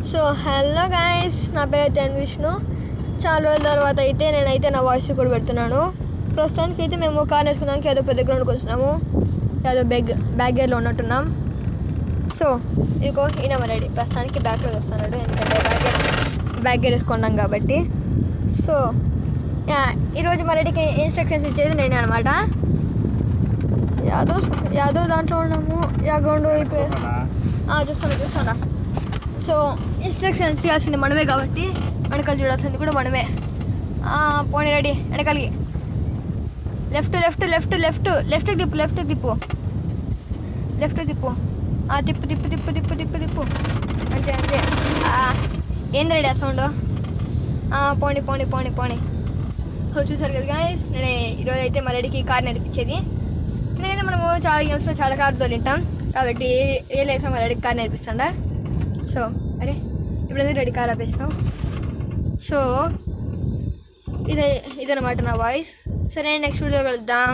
So hello guys, నా పేరు అయితే విష్ణు. చాలా రోజుల తర్వాత అయితే నేనైతే నా వాయిస్ కూడా పెడుతున్నాను. ప్రస్తుతానికి అయితే మేము కార్ వేసుకున్నానికి ఏదో పెద్ద గ్రౌండ్కి వచ్చినాము, ఏదో బ్యాక్ గేర్లో ఉన్నట్టున్నాం. సో ఇదిగో ఈయన రెడీ, ప్రస్తుతానికి బ్యాక్లో వస్తున్నాడు, ఎందుకంటే బ్యాక్ గేర్ వేసుకున్నాం కాబట్టి. సో ఈరోజు మా రెడీకి ఇన్స్ట్రక్షన్స్ ఇచ్చేది నేనే అనమాట. యాదో దాంట్లో ఉన్నాము, యా గ్రౌండ్ అయిపోయి చూస్తాను. సో ఇన్స్ట్రక్షన్స్ ఇవ్వాల్సింది మనమే కాబట్టి వెనకాల చూడాల్సింది కూడా మనమే. పోనీ రెడీ, వెనకాలకి లెఫ్ట్ లెఫ్ట్ లెఫ్ట్ లెఫ్ట్ లెఫ్ట్కి తిప్పు లెఫ్ట్కి తిప్పు తిప్పు తిప్పు తిప్పు తిప్పు తిప్పు తిప్పు అంతే అంతే. ఏంది రెడీ ఆ సౌండ్? పోనీ పోనీ పోనీ పోనీ. చూసారు కదా గాయ్స్, నేను ఈరోజు అయితే మా రెడీకి కార్ నేర్పించేది. ఎందుకంటే మనము చాలా గేమ్స్లో చాలా కార్ తోలింటాం కాబట్టి ఏ లైఫ్లో మా రెడీకి కార్ నేర్పిస్తాడా. సో అరే ఇప్పుడు రెడీ కార్ ఆపేసినాం. సో ఇదన్నమాట నా వాయిస్. సరే, నెక్స్ట్ వీడియో వెళ్దాం.